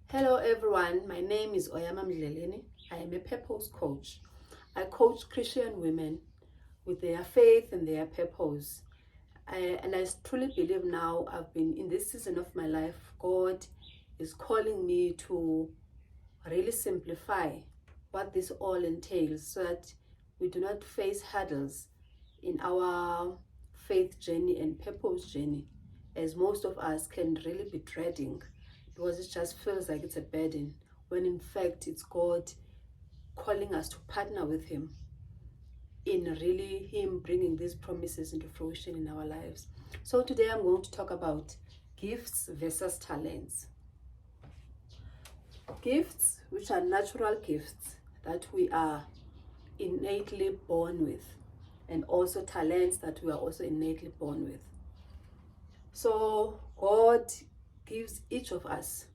Hello everyone, my name is Oyama Mdleleni. I am a purpose coach. I coach Christian women with their faith and their purpose. And I truly believe now I've been in this season of my life, God is calling me to really simplify what this all entails so that we do not face hurdles in our faith journey and purpose journey, as most of us can really be dreading because it just feels like it's a burden, when in fact it's God calling us to partner with Him in really Him bringing these promises into fruition in our lives. So today I'm going to talk about gifts versus talents. Gifts, which are natural gifts that we are innately born with, and also talents that we are also innately born with. So God gives each of us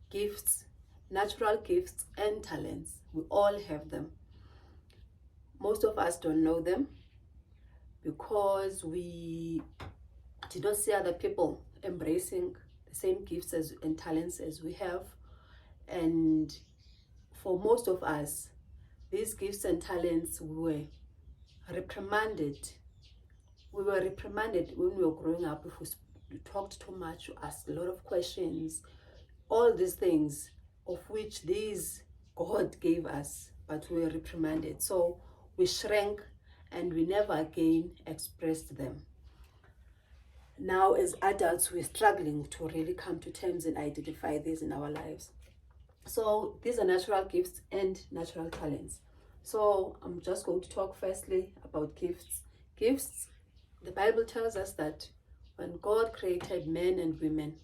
gifts, natural gifts and talents. We all have them. Most of us don't know them because we did not see other people embracing the same gifts and talents as we have. And for most of us, these gifts and talents were reprimanded. We were reprimanded when we were growing up if we talked too much, asked a lot of questions, all these things of which these God gave us, but we were reprimanded. So we shrank and we never again expressed them. Now as adults, we're struggling to really come to terms and identify these in our lives. So these are natural gifts and natural talents. So I'm just going to talk firstly about gifts. Gifts, the Bible tells us that when God created men and women,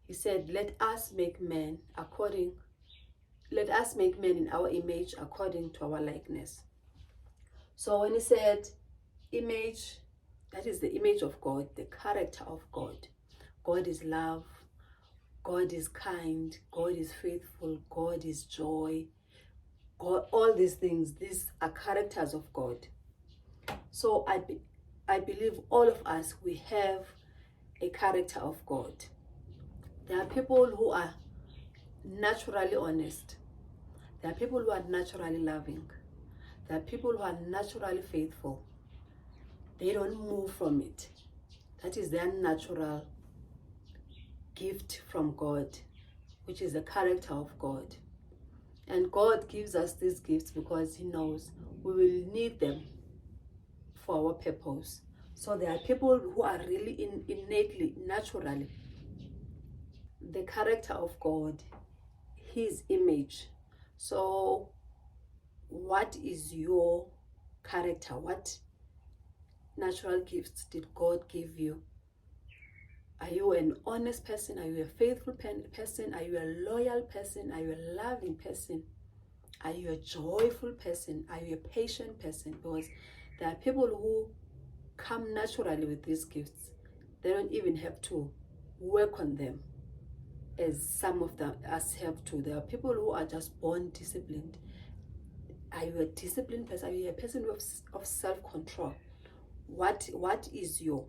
He said, let us make men in our image according to our likeness. So when He said image, that is the image of God, the character of God. God is love, God is kind, God is faithful, God is joy. God, all these things, these are characters of God. So I believe all of us, we have a character of God. There are people who are naturally honest. There are people who are naturally loving. There are people who are naturally faithful. They don't move from it. That is their natural gift from God, which is the character of God. And God gives us these gifts because He knows we will need them for our purpose. So there are people who are really innately, naturally, the character of God, His image. So what is your character? What natural gifts did God give you? Are you an honest person? Are you a faithful person? Are you a loyal person? Are you a loving person? Are you a joyful person? Are you a patient person? Because there are people who come naturally with these gifts. They don't even have to work on them as some of us have to. There are people who are just born disciplined. Are you a disciplined person? Are you a person of self-control? What is your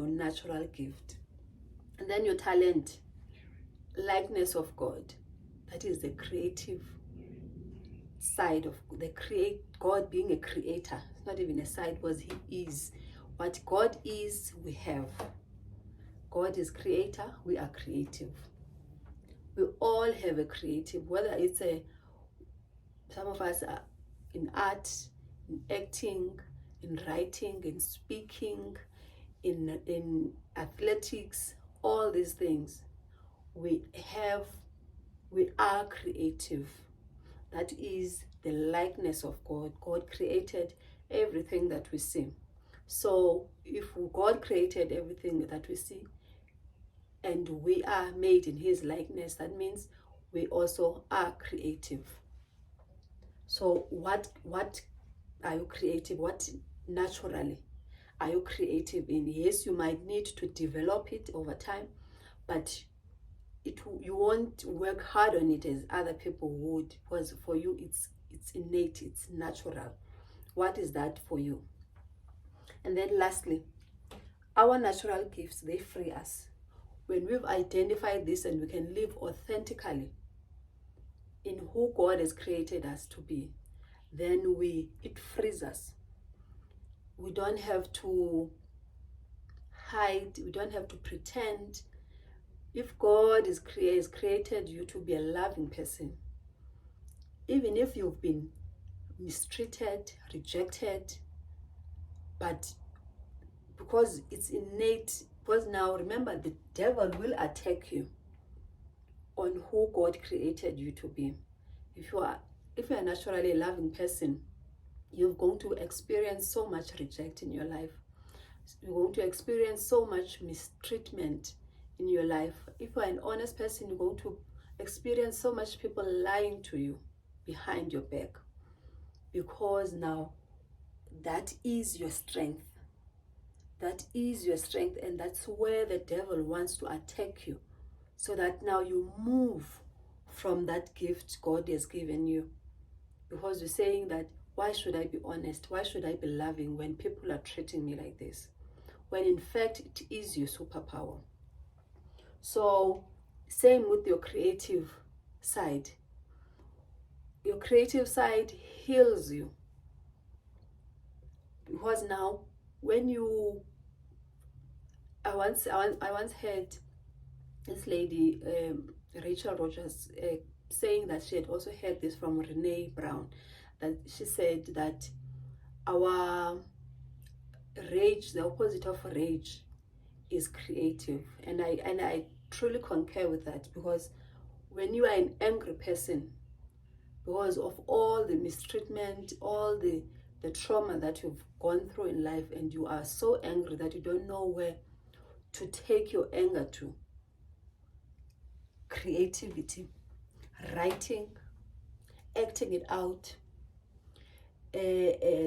natural gift? And then your talent, likeness of God. That is the creative side of God being a creator. It's not even a side, because He is. What God is, we have. God is creator, we are creative. We all have a creative, whether it's some of us are in art, in acting, in writing, in speaking, in athletics, all these things. We are creative. That is the likeness of God. God created everything that we see. So if God created everything that we see and we are made in His likeness, that means we also are creative. So what are you creative? What naturally are you creative in? Yes, you might need to develop it over time, but you won't work hard on it as other people would, because for you it's innate, it's natural. What is that for you? And then lastly, our natural gifts, they free us. when we've identified this and we can live authentically in who God has created us to be, then it frees us. We don't have to hide, we don't have to pretend. If God has created you to be a loving person, even if you've been mistreated, rejected, but because it's innate, because now remember, the devil will attack you on who God created you to be. If you are naturally a loving person, you're going to experience so much rejection in your life. You're going to experience so much mistreatment in your life. If you're an honest person, you're going to experience so much people lying to you behind your back, because now that is your strength. That is your strength, and that's where the devil wants to attack you, so that now you move from that gift God has given you. Because you're saying that, why should I be honest? Why should I be loving when people are treating me like this? When in fact, it is your superpower. So, same with your creative side. Your creative side heals you. Because now, when you... I once heard this lady, Rachel Rogers, saying that she had also heard this from Renee Brown, that she said that our rage, the opposite of rage, is creative. And I truly concur with that, because when you are an angry person, because of all the mistreatment, all the trauma that you've gone through in life, and you are so angry that you don't know where to take your anger to, creativity, writing, acting it out,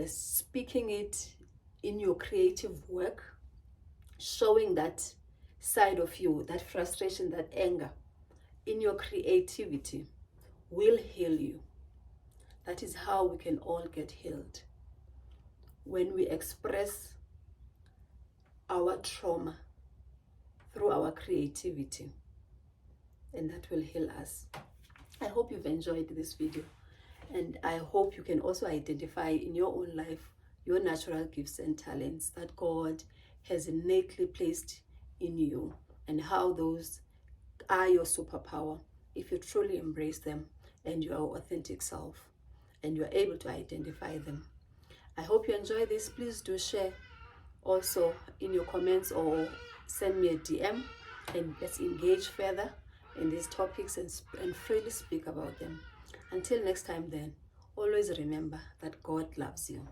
speaking it in your creative work, showing that side of you, that frustration, that anger in your creativity will heal you. That is how we can all get healed. When we express our trauma through our creativity, and that will heal us. I hope you've enjoyed this video, and I hope you can also identify in your own life your natural gifts and talents that God has innately placed in you, and how those are your superpower if you truly embrace them and your authentic self, and you're able to identify them. I hope you enjoy this. Please do share also in your comments, or send me a DM, and let's engage further in these topics and freely speak about them. Until next time then, always remember that God loves you.